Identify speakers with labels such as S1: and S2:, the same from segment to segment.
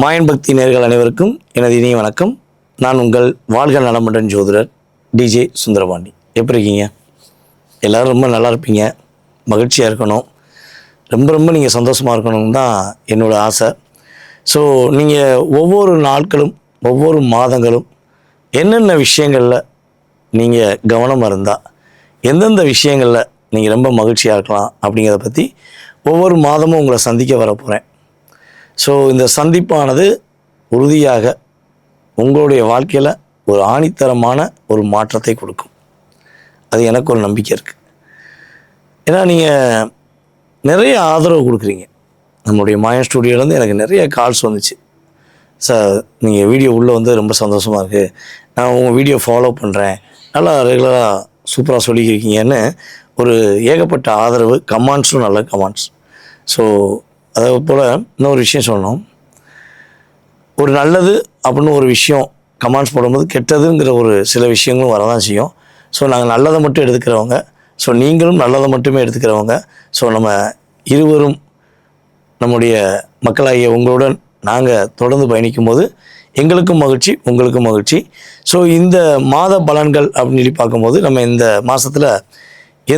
S1: மாயன் பக்தி நேயர்கள் அனைவருக்கும் எனது இனிய வணக்கம். நான் உங்கள் வாழ்க நலமுடன் ஜோதிடர் டிஜே சுந்தரபாண்டி. எப்படி இருக்கீங்க? எல்லோரும் ரொம்ப நல்லா இருப்பீங்க, மகிழ்ச்சியாக இருக்கணும், ரொம்ப நீங்கள் சந்தோஷமாக இருக்கணும் தான் என்னோடய ஆசை. ஸோ நீங்கள் ஒவ்வொரு நாட்களும் ஒவ்வொரு மாதங்களும் என்னென்ன விஷயங்களில் நீங்கள் கவனமாக இருந்தால் எந்தெந்த விஷயங்களில் நீங்கள் ரொம்ப மகிழ்ச்சியாக இருக்கலாம் அப்படிங்கிறத பற்றி ஒவ்வொரு மாதமும் உங்களை சந்திக்க வர போகிறேன். ஸோ இந்த சந்திப்பானது உறுதியாக உங்களுடைய வாழ்க்கையில் ஒரு ஆணித்தரமான ஒரு மாற்றத்தை கொடுக்கும். அது எனக்கு ஒரு நம்பிக்கை இருக்குது. ஏன்னா நீங்கள் நிறைய ஆதரவு கொடுக்குறீங்க. நம்மளுடைய மாயன் ஸ்டூடியோலேருந்து எனக்கு நிறைய கால்ஸ் வந்துச்சு. சார் நீங்கள் வீடியோ உள்ளே வந்து ரொம்ப சந்தோஷமாக இருக்குது, நான் உங்கள் வீடியோ ஃபாலோ பண்ணுறேன், நல்லா ரெகுலராக சூப்பராக சொல்லியிருக்கீங்கன்னு ஒரு ஏகப்பட்ட ஆதரவு, கமெண்ட்ஸும் நல்ல கமெண்ட்ஸ். ஸோ அதே போல் இன்னொரு விஷயம் சொல்லணும். ஒரு நல்லது அப்படின்னு ஒரு விஷயம் கமெண்ட்ஸ் போடும்போது கெட்டதுங்கிற ஒரு சில விஷயங்களும் வரதான் செய்யும். ஸோ நாங்கள் நல்லதை மட்டும் எடுத்துக்கிறவங்க, ஸோ நீங்களும் நல்லதை மட்டுமே எடுத்துக்கிறவங்க. ஸோ நம்ம இருவரும் நம்முடைய மக்களாகிய உங்களுடன் நாங்கள் தொடர்ந்து பயணிக்கும் போது எங்களுக்கும் மகிழ்ச்சி, உங்களுக்கும் மகிழ்ச்சி. ஸோ இந்த மாத பலன்கள் அப்படின்னு சொல்லி பார்க்கும்போது நம்ம இந்த மாதத்தில்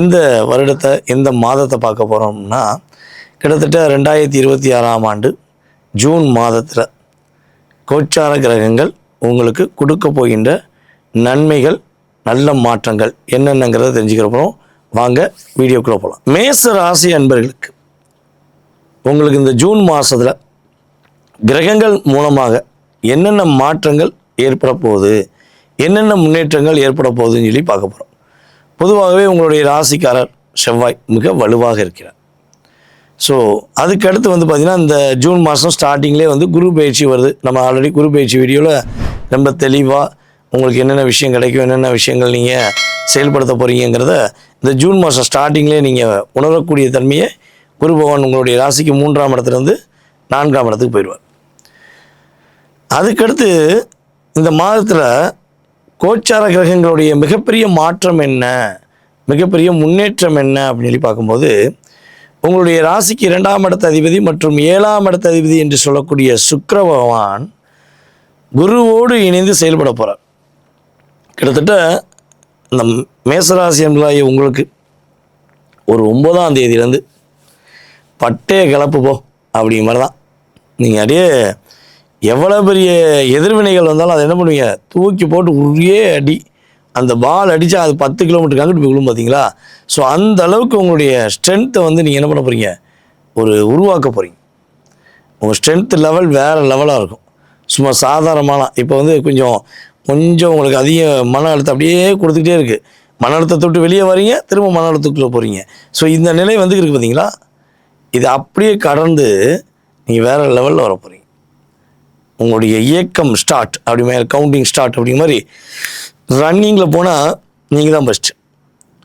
S1: எந்த வருடத்தை எந்த மாதத்தை பார்க்க போகிறோம்னா, கிட்டத்தட்ட 2026ஆம் ஆண்டு ஜூன் மாதத்தில் கோச்சார கிரகங்கள் உங்களுக்கு கொடுக்க போகின்ற நன்மைகள், நல்ல மாற்றங்கள் என்னென்னங்கிறத தெரிஞ்சுக்கிறப்போம். வாங்க வீடியோக்குள்ளே போகலாம். மேச ராசி அன்பர்களுக்கு உங்களுக்கு இந்த ஜூன் மாதத்தில் கிரகங்கள் மூலமாக என்னென்ன மாற்றங்கள் ஏற்பட போகுது, என்னென்ன முன்னேற்றங்கள் ஏற்பட போகுதுன்னு சொல்லி பார்க்க போகிறோம். பொதுவாகவே உங்களுடைய ராசிக்காரர் செவ்வாய் மிக வலுவாக இருக்கிறார். ஸோ அதுக்கடுத்து வந்து பார்த்திங்கன்னா இந்த ஜூன் மாதம் ஸ்டார்டிங்லேயே வந்து குரு பயிற்சி வருது. நம்ம ஆல்ரெடி குரு பயிற்சி வீடியோவில் ரொம்ப தெளிவாக உங்களுக்கு என்னென்ன விஷயம் கிடைக்கும், என்னென்ன விஷயங்கள் நீங்கள் செயல்படுத்த போகிறீங்கிறத இந்த ஜூன் மாதம் ஸ்டார்டிங்லேயே நீங்கள் உணரக்கூடிய தன்மையை குரு பகவான் உங்களுடைய ராசிக்கு 3ஆம் இடத்துலேருந்து 4ஆம் இடத்துக்கு போயிடுவார். அதுக்கடுத்து இந்த மாதத்தில் கோச்சார கிரகங்களுடைய மிகப்பெரிய மாற்றம் என்ன, மிகப்பெரிய முன்னேற்றம் என்ன அப்படின்னு சொல்லி பார்க்கும்போது, உங்களுடைய ராசிக்கு 2ஆம் இடத்த அதிபதி மற்றும் 7ஆம் இடத்த அதிபதி என்று சொல்லக்கூடிய சுக்கிர பகவான் குருவோடு இணைந்து செயல்பட போகிறார். கிட்டத்தட்ட இந்த மேசராசி என்பதாகிய உங்களுக்கு ஒரு 9ஆம் தேதியிலேருந்து பட்டே கிளப்பு போ அப்படிங்கிற மாதிரி தான். நீங்கள் அப்படியே எவ்வளோ பெரிய எதிர்வினைகள் வந்தாலும் அதை என்ன பண்ணுவீங்க, தூக்கி போட்டு ஒரே அடி, அந்த பால் அடித்தா அது 10 கிலோமீட்டருக்கு அங்கிட்டு போய் விழும் பார்த்தீங்களா. ஸோ அந்த அளவுக்கு உங்களுடைய ஸ்ட்ரென்த்தை வந்து நீங்கள் என்ன பண்ண போகிறீங்க, உருவாக்க போகிறீங்க. உங்கள் ஸ்ட்ரென்த் லெவல் வேறு லெவலாக இருக்கும். சும்மா சாதாரணமான இப்போ வந்து கொஞ்சம் உங்களுக்கு அதிக மன அழுத்தம் அப்படியே கொடுத்துக்கிட்டே இருக்குது. மன அழுத்தத்தை விட்டு வெளியே வரீங்க, திரும்ப மன அழுத்தத்துக்குள்ளே போகிறீங்க. ஸோ இந்த நிலை வந்து இருக்குது பார்த்தீங்களா, இது அப்படியே கடந்து நீங்கள் வேறு லெவலில் வர போகிறீங்க. உங்களுடைய இயக்கம் ஸ்டார்ட் அப்படி மேலே கவுண்டிங் ஸ்டார்ட் அப்படிங்கிற மாதிரி ரன்னிங்கில் போனால் நீங்கள் தான் ஃபஸ்ட்டு.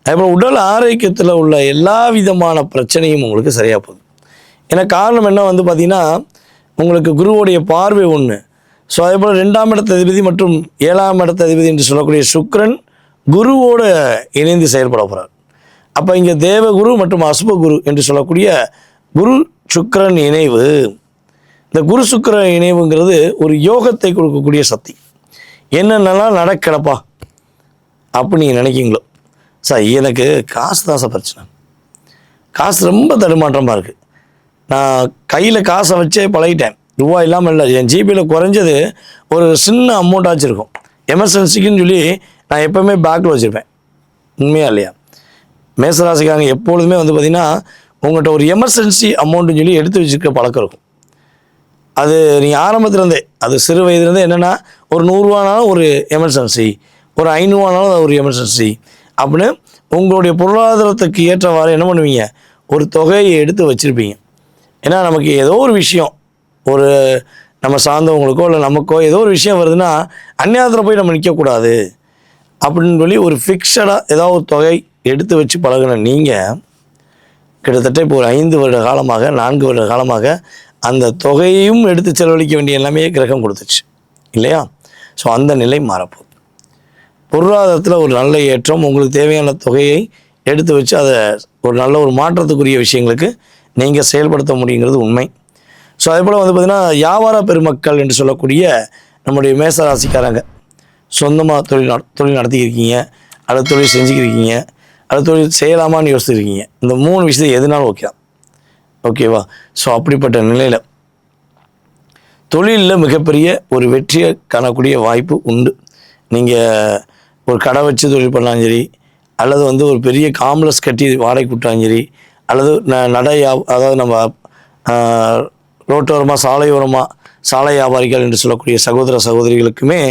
S1: அதேபோல் உடல் ஆரோக்கியத்தில் உள்ள எல்லா விதமான பிரச்சனையும் உங்களுக்கு சரியாக போகுது. ஏன்னா காரணம் என்ன வந்து பார்த்திங்கன்னா, உங்களுக்கு குருவோடைய பார்வை ஒன்று. ஸோ அதேபோல் 2ஆம் இடத்த அதிபதி மற்றும் 7ஆம் இடத்த அதிபதி என்று சொல்லக்கூடிய சுக்கிரன் குருவோடு இணைந்து செயல்பட போகிறார். அப்போ இங்கே தேவகுரு மற்றும் அசுபகுரு என்று சொல்லக்கூடிய குரு சுக்கிரன் இணைவு, இந்த குரு சுக்கிரன் இணைவுங்கிறது ஒரு யோகத்தை கொடுக்கக்கூடிய சக்தி. என்னென்னலாம் நடக்கிறப்பா அப்படி நீங்கள் நினைக்கிங்களோ, சார் எனக்கு காசு தான் சார் பிரச்சனை, காசு ரொம்ப தடுமாற்றமாக இருக்குது, நான் கையில் காசை வச்சே பழகிட்டேன், ரூபா இல்லாமல் இல்லை, என் ஜிபியில் குறைஞ்சது ஒரு சின்ன அமௌண்ட்டாச்சும் இருக்கும், எமர்ஜென்சிக்குன்னு சொல்லி நான் எப்போவுமே பேக்கில் வச்சுருப்பேன். உண்மையாக இல்லையா? மேசராசிக்காரங்க எப்பொழுதுமே வந்து பார்த்திங்கன்னா உங்கள்கிட்ட ஒரு எமர்ஜென்சி அமௌண்ட்டுன்னு சொல்லி எடுத்து வச்சுருக்க பழக்கம் இருக்கும். அது நீங்கள் ஆரம்பத்துலேருந்தே, அது சிறு வயதுலேருந்தே என்னென்னா ஒரு 100 ரூபானாலும் ஒரு எமர்ஜென்சி, ஒரு 500 ரூபானாலும் ஒரு எமர்ஜென்சி அப்படின்னு உங்களுடைய பொருளாதாரத்துக்கு ஏற்றவாறு என்ன பண்ணுவீங்க, ஒரு தொகையை எடுத்து வச்சுருப்பீங்க. ஏன்னா நமக்கு ஏதோ ஒரு விஷயம், ஒரு நம்ம சார்ந்தவங்களுக்கோ இல்லை நமக்கோ ஏதோ ஒரு விஷயம் வருதுன்னா அந்நியாயத்தில் போய் நம்ம நிற்கக்கூடாது அப்படின்னு சொல்லி ஒரு ஃபிக்ஸடாக ஏதாவது ஒரு தொகை எடுத்து வச்சு பழகின நீங்கள் கிட்டத்தட்ட இப்போ ஒரு 5 வருட காலமாக 4 வருட காலமாக அந்த தொகையையும் எடுத்து செலவழிக்க வேண்டிய எல்லாமே கிரகம் கொடுத்துச்சு இல்லையா. ஸோ அந்த நிலை மாறப்போகுது. பொருளாதாரத்தில் ஒரு நல்ல ஏற்றம், உங்களுக்கு தேவையான தொகையை எடுத்து வச்சு அதை ஒரு நல்ல ஒரு மாற்றத்துக்குரிய விஷயங்களுக்கு நீங்கள் செயல்படுத்த முடியுங்கிறது உண்மை. ஸோ அதே போல் வந்து பார்த்திங்கன்னா வியாபார பெருமக்கள் என்று சொல்லக்கூடிய நம்முடைய மேச ராசிக்காரங்க சொந்தமாக தொழில் நடத்திக்கிருக்கீங்க, அல்லது தொழில் செஞ்சுக்கிருக்கீங்க, அல்லது தொழில் செய்யலாமான்னு யோசிச்சுருக்கீங்க. இந்த 3 விஷயத்தை எதுனாலும் ஓகேவா. ஸோ அப்படிப்பட்ட நிலையில் தொழிலில் மிகப்பெரிய ஒரு வெற்றியை காணக்கூடிய வாய்ப்பு உண்டு. நீங்கள் ஒரு கடை வச்சு தொழில் பண்ணாலும் சரி, அல்லது வந்து ஒரு பெரிய காம்ப்ளெக்ஸ் கட்டி வாடகை விட்டாலும் சரி, அல்லது அதாவது நம்ம ரோட்டோரமாக சாலை வியாபாரிகள் என்று சொல்லக்கூடிய சகோதர சகோதரிகளுக்குமே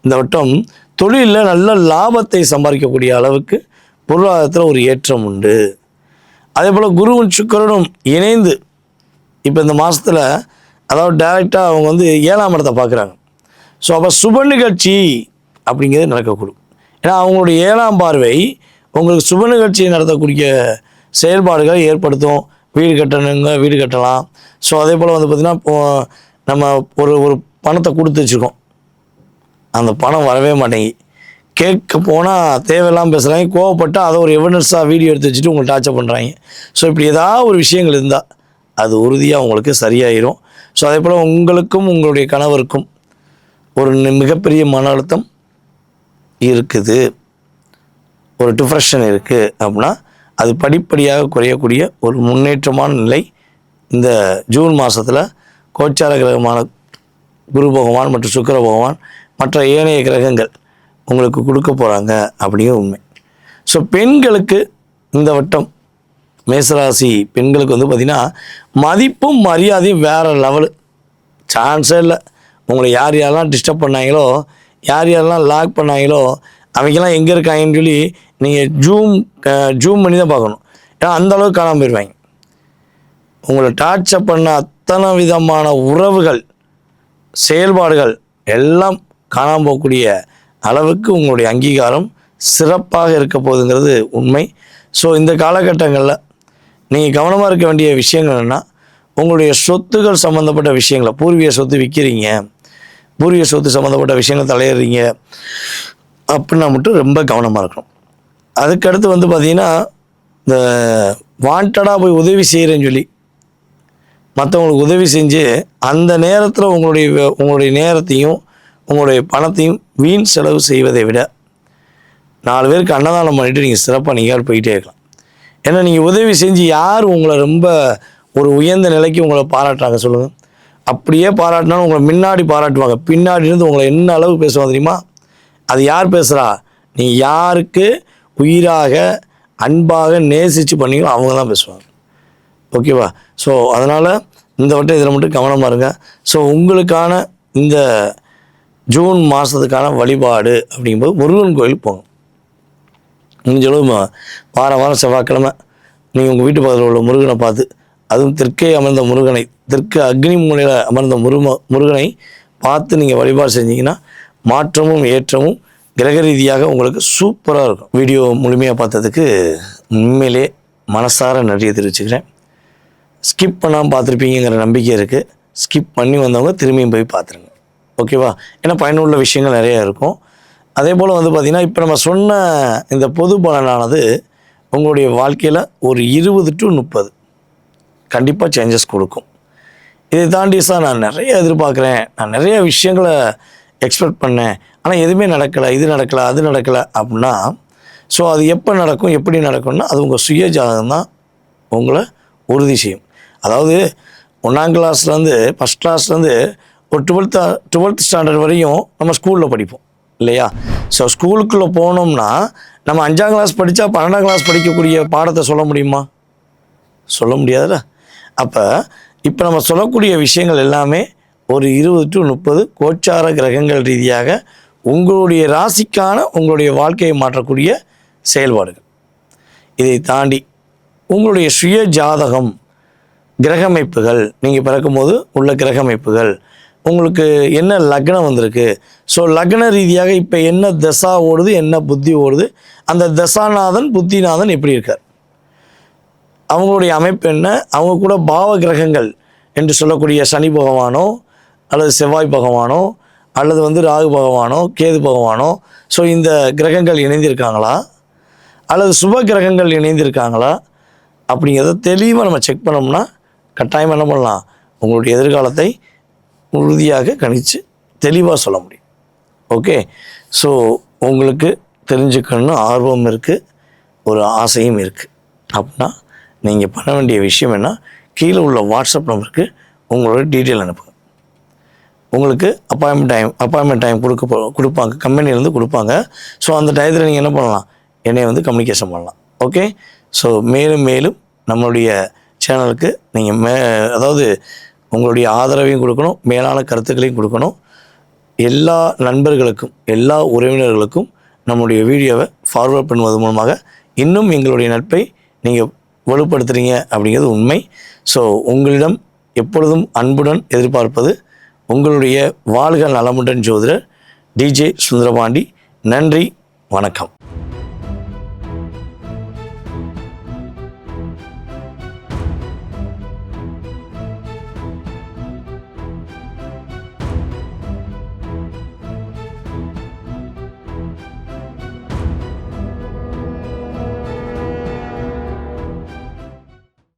S1: இந்த வட்டம் தொழிலில் நல்ல லாபத்தை சம்பாதிக்கக்கூடிய அளவுக்கு பொருளாதாரத்தில் ஒரு ஏற்றம் உண்டு. அதே போல் குருவும் சுக்கிரனும் இணைந்து இப்போ இந்த மாதத்தில் அதாவது டைரெக்டாக அவங்க வந்து 7ஆம் இடத்தை பார்க்குறாங்க. ஸோ அப்போ சுப நிகழ்ச்சி அப்படிங்கிறது நடக்கக்கூடும். ஏன்னா அவங்களுடைய 7ஆம் பார்வை உங்களுக்கு சுப நிகழ்ச்சியை நடத்தக்கூடிய செயல்பாடுகளை ஏற்படுத்தும். வீடு கட்டலாம். ஸோ அதே போல் வந்து பார்த்திங்கன்னா நம்ம ஒரு பணத்தை கொடுத்து வச்சுருக்கோம், அந்த பணம் வரவே மாட்டேங்கி, கேட்க போனால் தேவையெல்லாம் பேசுகிறாங்க, கோவப்பட்டால் அதை ஒரு எவிடன்ஸாக வீடியோ எடுத்து வச்சுட்டு உங்களை டார்ச்சர் பண்ணுறாங்க. ஸோ இப்படி ஏதாவது ஒரு விஷயங்கள் இருந்தால் அது உறுதியாக உங்களுக்கு சரியாயிரும். ஸோ அதே போல் உங்களுக்கும் உங்களுடைய கணவருக்கும் ஒரு மிகப்பெரிய மன அழுத்தம் இருக்குது, ஒரு டிப்ரெஷன் இருக்குது அப்படின்னா அது படிப்படியாக குறையக்கூடிய ஒரு முன்னேற்றமான நிலை இந்த ஜூன் மாதத்தில் கோச்சார கிரகமான குரு பகவான் மற்றும் சுக்கிர பகவான் மற்ற ஏனைய கிரகங்கள் உங்களுக்கு கொடுக்க போகிறாங்க அப்படிங்கிற உண்மை. ஸோ பெண்களுக்கு இந்த வட்டம் மேசராசி பெண்களுக்கு வந்து பார்த்திங்கன்னா மதிப்பும் மரியாதையும் வேறு லெவலு, சான்ஸே இல்லை. உங்களை யாரெல்லாம் டிஸ்டர்ப் பண்ணாங்களோ, யாரெல்லாம் லாக் பண்ணாங்களோ அவங்கெல்லாம் எங்கே இருக்காங்கன்னு சொல்லி நீங்கள் ஜூம் பண்ணி தான் பார்க்கணும். ஏன்னா அந்தளவுக்கு காணாமல் போயிடுவாங்க. உங்களை டார்ச்சர் பண்ண அத்தனை விதமான உறவுகள் செயல்பாடுகள் எல்லாம் காணாமல் போகக்கூடிய அளவுக்கு உங்களுடைய அங்கீகாரம் சிறப்பாக இருக்க போகுதுங்கிறது உண்மை. ஸோ இந்த காலகட்டங்களில் நீங்கள் கவனமாக இருக்க வேண்டிய விஷயங்கள் என்னென்னா, உங்களுடைய சொத்துகள் சம்மந்தப்பட்ட விஷயங்களை, பூர்வீக சொத்து விற்கிறீங்க, பூர்வீக சொத்து சம்மந்தப்பட்ட விஷயங்கள் தலையிடுறீங்க அப்படின்னா மட்டும் ரொம்ப கவனமாக இருக்கணும். அதுக்கடுத்து வந்து பார்த்திங்கன்னா இந்த வாண்டடாக போய் உதவி செய்கிறேன்னு சொல்லி மற்றவங்களுக்கு உதவி செஞ்சு அந்த நேரத்தில் உங்களுடைய நேரத்தையும் உங்களுடைய பணத்தையும் வீண் செலவு செய்வதை விட 4 பேருக்கு அன்னதானம் பண்ணிவிட்டு நீங்கள் சிறப்பாக நீங்கள் போயிட்டே இருக்கலாம். ஏன்னா நீங்கள் உதவி செஞ்சு யார் உங்களை ரொம்ப ஒரு உயர்ந்த நிலைக்கு உங்களை பாராட்டுறாங்க சொல்லுங்கள். அப்படியே பாராட்டினாலும் உங்களை முன்னாடி பாராட்டுவாங்க, பின்னாடி இருந்து உங்களை என்ன அளவு பேசுவாங்க தெரியுமா? அது யார் பேசுகிறா? நீங்கள் யாருக்கு உயிராக அன்பாக நேசித்து பண்ணீங்களோ அவங்க தான் பேசுவாங்க. ஓகேவா? ஸோ அதனால் இந்த வட்டம் இதில் மட்டும் கவனமாக இருங்க. ஸோ உங்களுக்கான இந்த ஜூன் மாதத்துக்கான வழிபாடு அப்படிங்கும்போது முருகன் கோயில் போங்க. முடிஞ்சளவு வாரம் செவ்வாய்க்கிழமை நீங்கள் உங்கள் வீட்டு பக்கத்தில் உள்ள முருகனை பார்த்து, அதுவும் தெற்கே அமர்ந்த முருகனை, தெற்கு அக்னி மூலையில் அமர்ந்த முருகனை பார்த்து நீங்கள் வழிபாடு செஞ்சீங்கன்னா மாற்றமும் ஏற்றமும் கிரக ரீதியாக உங்களுக்கு சூப்பராக இருக்கும். வீடியோ முழுமையாக பார்த்ததுக்கு உண்மையிலே மனசார நன்றியை தெரிவிச்சுக்கிறேன். ஸ்கிப் பண்ணாமல் பார்த்துருப்பீங்கிற நம்பிக்கை இருக்குது. ஸ்கிப் பண்ணி வந்தவங்க திரும்பியும் போய் பார்த்துருங்க. ஓகேவா? ஏன்னா பயனுள்ள விஷயங்கள் நிறையா இருக்கும். அதே போல் வந்து பார்த்திங்கன்னா இப்போ நம்ம சொன்ன இந்த பொது பலனானது உங்களுடைய வாழ்க்கையில் ஒரு 20 to 30 கண்டிப்பாக சேஞ்சஸ் கொடுக்கும். இதை தாண்டி சார் நான் நிறைய எதிர்பார்க்குறேன், நான் நிறைய விஷயங்களை எக்ஸ்பெக்ட் பண்ணேன், ஆனால் எதுவுமே நடக்கலை, இது நடக்கலை, அது நடக்கலை அப்படின்னா, ஸோ அது எப்போ நடக்கும், எப்படி நடக்கும்னா அது உங்கள் சுய ஜாதகம் தான் உங்களை உறுதி செய்யும். அதாவது 1ஆம் கிளாஸ்லேருந்து 1st கிளாஸ்லேருந்து ஒரு 12th ஸ்டாண்டர்ட் வரையும் நம்ம ஸ்கூலில் படிப்போம் இல்லையா? ஸோ ஸ்கூலுக்குள்ளே போனோம்னா நம்ம 5ஆம் கிளாஸ் படித்தா 12ஆம் கிளாஸ் படிக்கக்கூடிய பாடத்தை சொல்ல முடியுமா? சொல்ல முடியாதுல்ல. அப்போ இப்போ நம்ம சொல்லக்கூடிய விஷயங்கள் எல்லாமே ஒரு 20 to 30 கோச்சார கிரகங்கள் ரீதியாக உங்களுடைய ராசிக்கான உங்களுடைய வாழ்க்கையை மாற்றக்கூடிய செயல்பாடுகள். இதை தாண்டி உங்களுடைய சுய ஜாதகம் கிரகமைப்புகள், நீங்கள் பிறக்கும்போது உள்ள கிரகமைப்புகள், உங்களுக்கு என்ன லக்னம் வந்திருக்கு, ஸோ லக்ன ரீதியாக இப்போ என்ன தசா ஓடுது, என்ன புத்தி ஓடுது, அந்த தசாநாதன் புத்திநாதன் எப்படி இருக்கார், அவங்களுடைய அமைப்பு என்ன, அவங்க கூட பாவ கிரகங்கள் என்று சொல்லக்கூடிய சனி பகவானோ அல்லது செவ்வாய் பகவானோ அல்லது வந்து ராகு பகவானோ கேது பகவானோ, ஸோ இந்த கிரகங்கள் இணைந்திருக்காங்களா அல்லது சுப கிரகங்கள் இணைந்திருக்காங்களா அப்படிங்கிறத தெளிவாக நம்ம செக் பண்ணோம்னா கட்டாயம் என்ன பண்ணலாம், உங்களுடைய எதிர்காலத்தை உறுதியாக கணித்து தெளிவாக சொல்ல முடியும். ஓகே, ஸோ உங்களுக்கு தெரிஞ்சுக்கணும்னு ஆர்வம் இருக்குது, ஒரு ஆசையும் இருக்குது அப்படின்னா நீங்கள் பண்ண வேண்டிய விஷயம் என்ன, கீழே உள்ள வாட்ஸ்அப் நம்பருக்கு உங்களோட டீட்டெயில் அனுப்புங்க. உங்களுக்கு அப்பாயின்மெண்ட் டைம் கொடுப்பாங்க, கம்பெனிலேருந்து கொடுப்பாங்க. ஸோ அந்த டயத்தில் நீங்கள் என்ன பண்ணலாம், என்னை வந்து கம்யூனிகேஷன் பண்ணலாம். ஓகே, ஸோ மேலும் நம்மளுடைய சேனலுக்கு நீங்கள் அதாவது உங்களுடைய ஆதரவையும் கொடுக்கணும், மேலான கருத்துக்களையும் கொடுக்கணும். எல்லா நண்பர்களுக்கும் எல்லா உறவினர்களுக்கும் நம்முடைய வீடியோவை ஃபார்வர்ட் பண்ணுவது மூலமாக இன்னும் எங்களுடைய நட்பை நீங்கள் வலுப்படுத்துகிறீங்க அப்படிங்கிறது உண்மை. ஸோ உங்களிடம் எப்பொழுதும் அன்புடன் எதிர்பார்ப்பது உங்களுடைய வாழ்க நலமுடன் ஜோதிடர் DJ சுந்தரபாண்டி. நன்றி, வணக்கம்.